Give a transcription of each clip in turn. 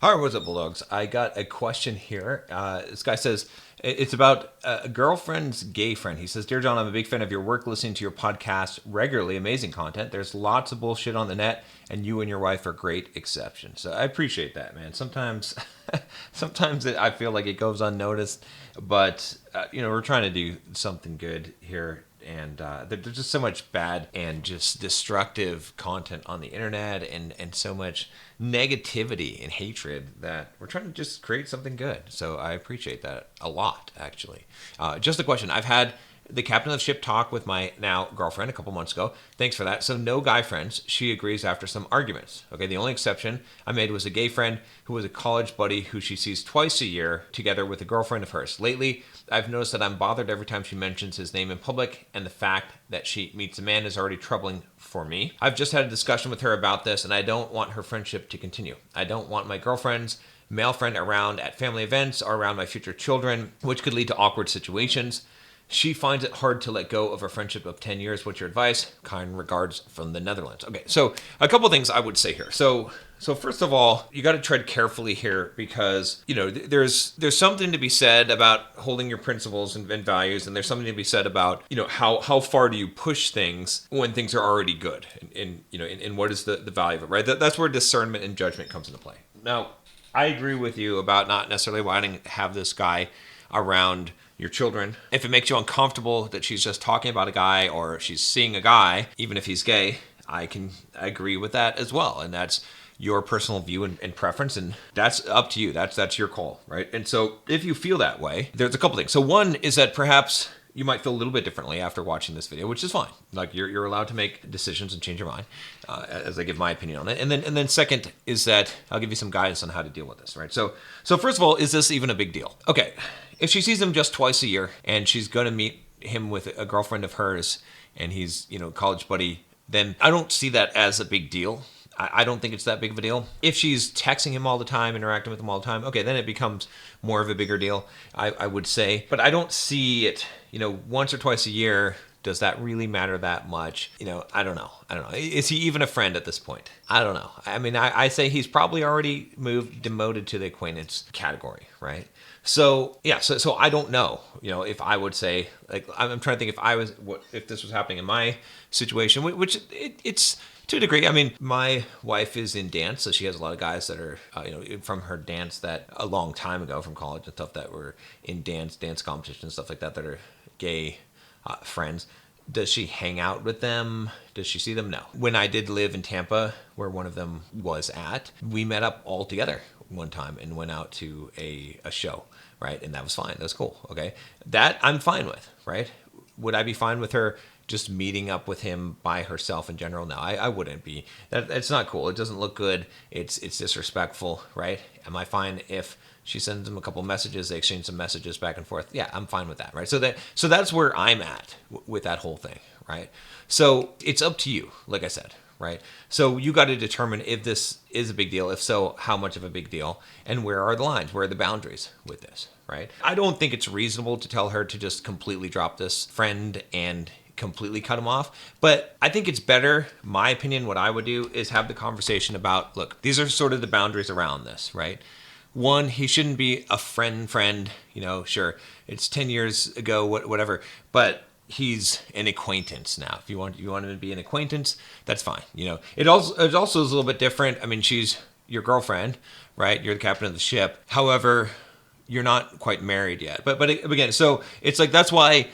All right, what's up, Bulldogs? I got a question here. This guy says it's about a girlfriend's gay friend. He says, "Dear John, I'm a big fan of your work, listening to your podcast regularly. Amazing content. There's lots of bullshit on the net, and you and your wife are great exceptions." So I appreciate that, man. Sometimes, I feel like it goes unnoticed, but we're trying to do something good here, and there's just so much bad and just destructive content on the internet, and so much negativity and hatred that we're trying to just create something good. So I appreciate that a lot, actually. Just a question. I've had the captain of the ship talk with my now girlfriend a couple months ago. Thanks for that. So no guy friends. She agrees after some arguments. Okay, the only exception I made was a gay friend who was a college buddy who she sees twice a year together with a girlfriend of hers. Lately, I've noticed that I'm bothered every time she mentions his name in public, and the fact that she meets a man is already troubling for me. I've just had a discussion with her about this, and I don't want her friendship to continue. I don't want my girlfriend's male friend around at family events or around my future children, which could lead to awkward situations. She finds it hard to let go of a friendship of 10 years. What's your advice? Kind regards from the Netherlands. Okay, so a couple things I would say here. So first of all, you got to tread carefully here because, there's something to be said about holding your principles and values, and there's something to be said about, how far do you push things when things are already good, and what is the value of it, right? That's where discernment and judgment comes into play. Now, I agree with you about not necessarily wanting to have this guy around your children. If it makes you uncomfortable that she's just talking about a guy or she's seeing a guy, even if he's gay, I can agree with that as well. And that's your personal view and preference, and that's up to you. That's your call, right? And so if you feel that way, there's a couple things. So one is that perhaps you might feel a little bit differently after watching this video, which is fine. Like you're allowed to make decisions and change your mind, as I give my opinion on it. And then second is that I'll give you some guidance on how to deal with this, right? So first of all, is this even a big deal? Okay, if she sees him just twice a year and she's going to meet him with a girlfriend of hers and he's, college buddy, then I don't see that as a big deal. I don't think it's that big of a deal. If she's texting him all the time, interacting with him all the time, okay, then it becomes more of a bigger deal, I would say. But I don't see it, once or twice a year. Does that really matter that much? I don't know. Is he even a friend at this point? I don't know. I mean, I say he's probably already demoted to the acquaintance category, right? So yeah, so I don't know, if I would say, like, I'm trying to think if this was happening in my situation, which it's to a degree. I mean, my wife is in dance, so she has a lot of guys that are, from her dance that a long time ago from college and stuff that were in dance competitions and stuff like that are gay friends. Does she hang out with them? Does she see them? No. When I did live in Tampa, where one of them was at, we met up all together one time and went out to a show, right? And that was fine. That was cool. Okay. That I'm fine with, right? Would I be fine with her just meeting up with him by herself in general? No, I wouldn't be. It's not cool. It doesn't look good. It's disrespectful, right? Am I fine if she sends him a couple messages, they exchange some messages back and forth? Yeah, I'm fine with that, right? So that's where I'm at with that whole thing, right? So it's up to you, like I said, right? So you got to determine if this is a big deal. If so, how much of a big deal, and where are the lines? Where are the boundaries with this, right? I don't think it's reasonable to tell her to just completely drop this friend and completely cut him off. But I think it's better, my opinion, what I would do is have the conversation about, look, these are sort of the boundaries around this, right? One, he shouldn't be a friend, sure, it's 10 years ago, whatever, but he's an acquaintance now. If you want him to be an acquaintance, that's fine. It also is a little bit different. I mean, she's your girlfriend, right? You're the captain of the ship. However, you're not quite married yet. But again, so it's like, that's why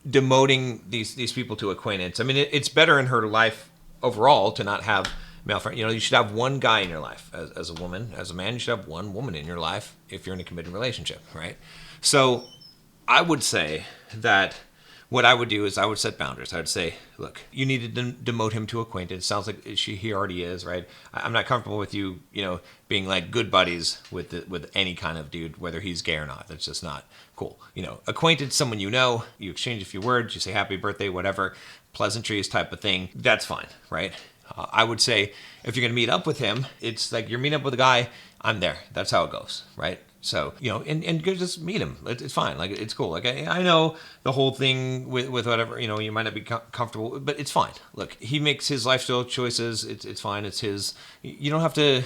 demoting these people to acquaintance. I mean, it's better in her life overall to not have male friend. You should have one guy in your life as a woman. As a man, you should have one woman in your life if you're in a committed relationship, right? So I would say that what I would do is I would set boundaries. I would say, look, you need to demote him to acquaintance. Sounds like he already is, right? I'm not comfortable with you, being like good buddies with any kind of dude, whether he's gay or not. That's just not cool. Acquaintance, someone you exchange a few words, you say happy birthday, whatever, pleasantries type of thing. That's fine, right? I would say if you're going to meet up with him, it's like you're meeting up with a guy, I'm there. That's how it goes, right? So, and go just meet him. It's fine. Like, it's cool. Like, I know the whole thing with whatever, you might not be comfortable, but it's fine. Look, he makes his lifestyle choices. It's fine. It's his. You don't have to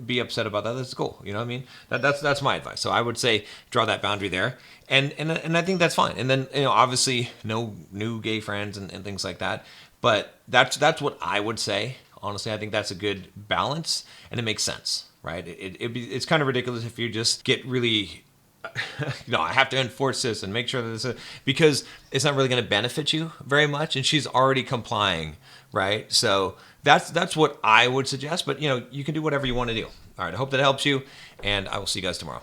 be upset about that. That's cool. You know what I mean? That's my advice. So I would say draw that boundary there. And I think that's fine. And then, obviously no new gay friends and things like that. But that's what I would say. Honestly, I think that's a good balance, and it makes sense, right? It's kind of ridiculous if you just get really, I have to enforce this and make sure that because it's not really going to benefit you very much, and she's already complying, right? So that's what I would suggest, but you can do whatever you want to do. All right, I hope that helps you, and I will see you guys tomorrow.